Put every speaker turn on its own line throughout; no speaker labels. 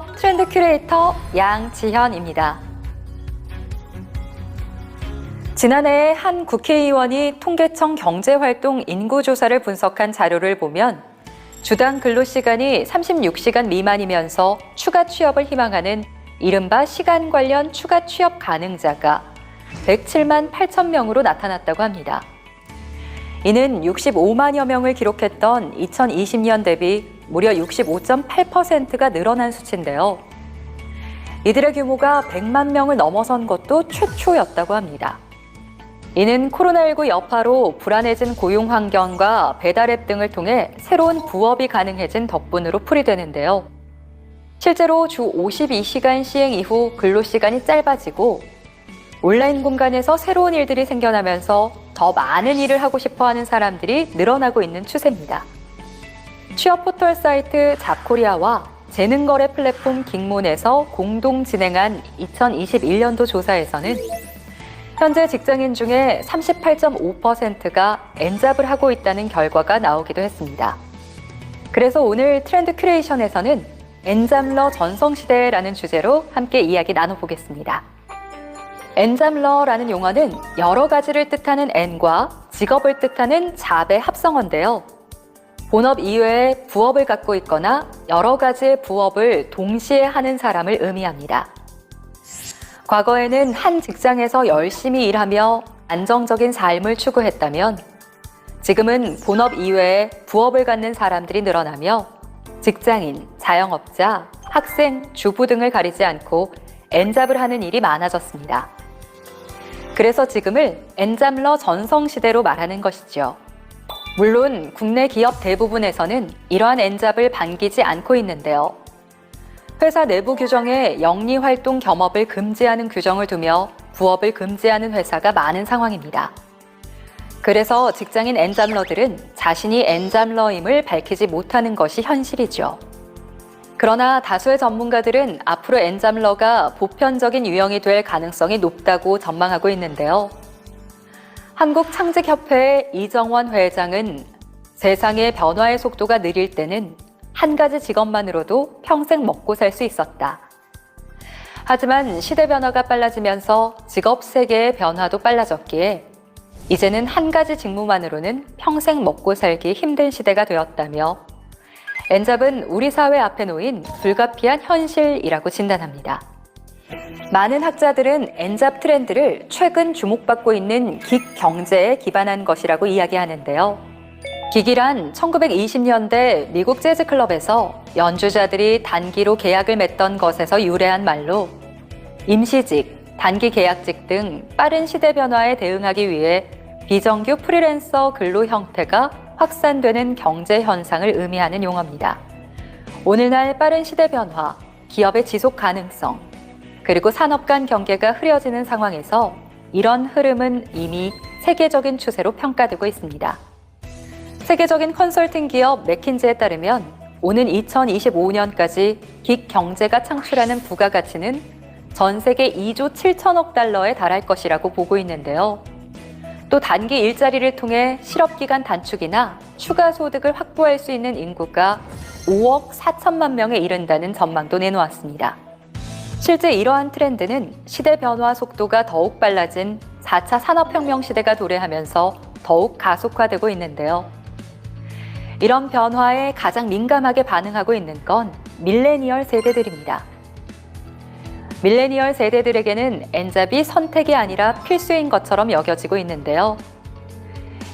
안녕하세요. 트렌드 큐레이터 양지현입니다. 지난해 한 국회의원이 통계청 경제활동 인구조사를 분석한 자료를 보면 주당 근로시간이 36시간 미만이면서 추가 취업을 희망하는 이른바 시간 관련 추가 취업 가능자가 107만 8천 명으로 나타났다고 합니다. 이는 65만여 명을 기록했던 2020년 대비 무려 65.8%가 늘어난 수치인데요. 이들의 규모가 100만 명을 넘어선 것도 최초였다고 합니다. 이는 코로나19 여파로 불안해진 고용 환경과 배달앱 등을 통해 새로운 부업이 가능해진 덕분으로 풀이되는데요. 실제로 주 52시간 시행 이후 근로시간이 짧아지고 온라인 공간에서 새로운 일들이 생겨나면서 더 많은 일을 하고 싶어하는 사람들이 늘어나고 있는 추세입니다. 취업 포털 사이트 잡코리아와 재능거래 플랫폼 긱몬에서 공동 진행한 2021년도 조사에서는 현재 직장인 중에 38.5%가 N잡을 하고 있다는 결과가 나오기도 했습니다. 그래서 오늘 트렌드 큐레이션에서는 N잡러 전성시대라는 주제로 함께 이야기 나눠보겠습니다. N잡러라는 용어는 여러 가지를 뜻하는 N과 직업을 뜻하는 잡의 합성어인데요. 본업 이외에 부업을 갖고 있거나 여러 가지의 부업을 동시에 하는 사람을 의미합니다. 과거에는 한 직장에서 열심히 일하며 안정적인 삶을 추구했다면 지금은 본업 이외에 부업을 갖는 사람들이 늘어나며 직장인, 자영업자, 학생, 주부 등을 가리지 않고 N잡을 하는 일이 많아졌습니다. 그래서 지금을 N잡러 전성시대로 말하는 것이죠. 물론 국내 기업 대부분에서는 이러한 N잡을 반기지 않고 있는데요. 회사 내부 규정에 영리활동 겸업을 금지하는 규정을 두며 부업을 금지하는 회사가 많은 상황입니다. 그래서 직장인 N잡러들은 자신이 N잡러임을 밝히지 못하는 것이 현실이죠. 그러나 다수의 전문가들은 앞으로 N잡러가 보편적인 유형이 될 가능성이 높다고 전망하고 있는데요. 한국창직협회의 이정원 회장은 세상의 변화의 속도가 느릴 때는 한 가지 직업만으로도 평생 먹고 살 수 있었다. 하지만 시대 변화가 빨라지면서 직업 세계의 변화도 빨라졌기에 이제는 한 가지 직무만으로는 평생 먹고 살기 힘든 시대가 되었다며 N잡은 우리 사회 앞에 놓인 불가피한 현실이라고 진단합니다. 많은 학자들은 N잡 트렌드를 최근 주목받고 있는 긱 경제에 기반한 것이라고 이야기하는데요. 긱이란 1920년대 미국 재즈 클럽에서 연주자들이 단기로 계약을 맺던 것에서 유래한 말로 임시직, 단기 계약직 등 빠른 시대 변화에 대응하기 위해 비정규 프리랜서 근로 형태가 확산되는 경제 현상을 의미하는 용어입니다. 오늘날 빠른 시대 변화, 기업의 지속 가능성, 그리고 산업 간 경계가 흐려지는 상황에서 이런 흐름은 이미 세계적인 추세로 평가되고 있습니다. 세계적인 컨설팅 기업 맥킨지에 따르면 오는 2025년까지 긱 경제가 창출하는 부가가치는 전 세계 2조 7천억 달러에 달할 것이라고 보고 있는데요. 또 단기 일자리를 통해 실업기간 단축이나 추가 소득을 확보할 수 있는 인구가 5억 4천만 명에 이른다는 전망도 내놓았습니다. 실제 이러한 트렌드는 시대 변화 속도가 더욱 빨라진 4차 산업혁명 시대가 도래하면서 더욱 가속화되고 있는데요. 이런 변화에 가장 민감하게 반응하고 있는 건 밀레니얼 세대들입니다. 밀레니얼 세대들에게는 N잡이 선택이 아니라 필수인 것처럼 여겨지고 있는데요.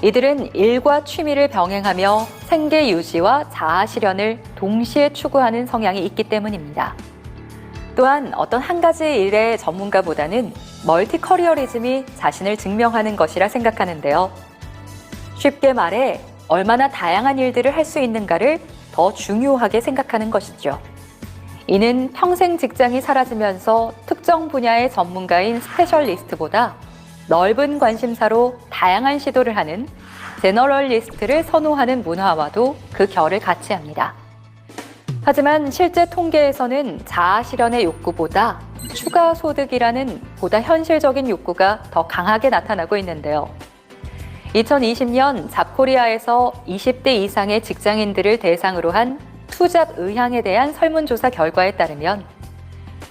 이들은 일과 취미를 병행하며 생계 유지와 자아 실현을 동시에 추구하는 성향이 있기 때문입니다. 또한 어떤 한 가지 일의 전문가보다는 멀티 커리어리즘이 자신을 증명하는 것이라 생각하는데요. 쉽게 말해 얼마나 다양한 일들을 할 수 있는가를 더 중요하게 생각하는 것이죠. 이는 평생 직장이 사라지면서 특정 분야의 전문가인 스페셜리스트보다 넓은 관심사로 다양한 시도를 하는 제너럴리스트를 선호하는 문화와도 그 결을 같이 합니다. 하지만 실제 통계에서는 자아 실현의 욕구보다 추가 소득이라는 보다 현실적인 욕구가 더 강하게 나타나고 있는데요. 2020년 잡코리아에서 20대 이상의 직장인들을 대상으로 한 투잡 의향에 대한 설문조사 결과에 따르면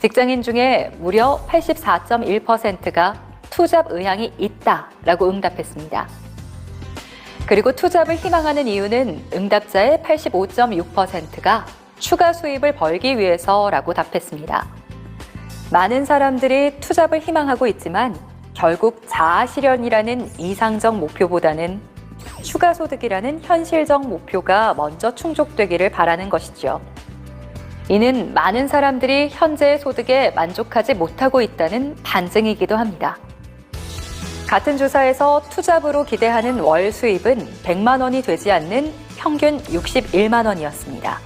직장인 중에 무려 84.1%가 투잡 의향이 있다라고 응답했습니다. 그리고 투잡을 희망하는 이유는 응답자의 85.6%가 추가 수입을 벌기 위해서라고 답했습니다. 많은 사람들이 투잡을 희망하고 있지만 결국 자아실현이라는 이상적 목표보다는 추가 소득이라는 현실적 목표가 먼저 충족되기를 바라는 것이죠. 이는 많은 사람들이 현재의 소득에 만족하지 못하고 있다는 반증이기도 합니다. 같은 조사에서 투잡으로 기대하는 월 수입은 100만 원이 되지 않는 평균 61만 원이었습니다.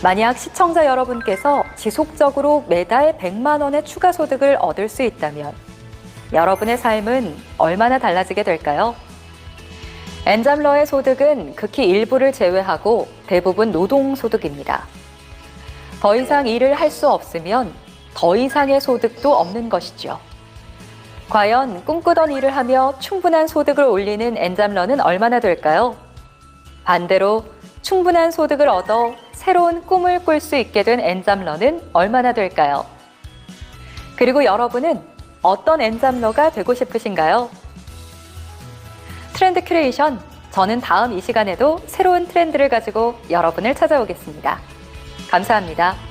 만약 시청자 여러분께서 지속적으로 매달 100만 원의 추가 소득을 얻을 수 있다면 여러분의 삶은 얼마나 달라지게 될까요? 엔잡러의 소득은 극히 일부를 제외하고 대부분 노동소득입니다. 더 이상 일을 할 수 없으면 더 이상의 소득도 없는 것이죠. 과연 꿈꾸던 일을 하며 충분한 소득을 올리는 엔잡러는 얼마나 될까요? 반대로 충분한 소득을 얻어 새로운 꿈을 꿀 수 있게 된 엔잡러는 얼마나 될까요? 그리고 여러분은 어떤 엔잡러가 되고 싶으신가요? 트렌드 큐레이션, 저는 다음 이 시간에도 새로운 트렌드를 가지고 여러분을 찾아오겠습니다. 감사합니다.